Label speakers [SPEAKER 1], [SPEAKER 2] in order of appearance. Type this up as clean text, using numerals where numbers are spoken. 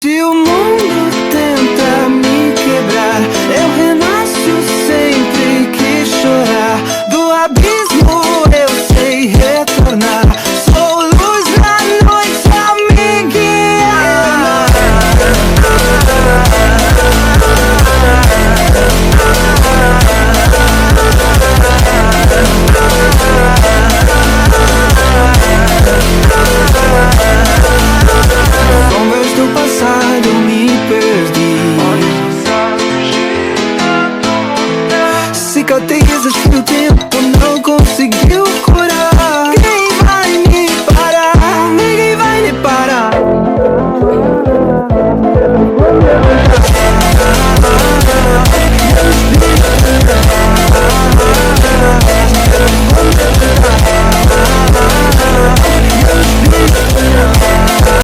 [SPEAKER 1] Se o mundo tenta me quebrar, eu renasço sempre que chorar. Do abismo eu sei retornar. Sou luz na noite a me guiar. Sombras do passado me perdi. Cicatrizes que o tempo não conseguiu curar. Quem vai me parar? Ninguém vai me parar.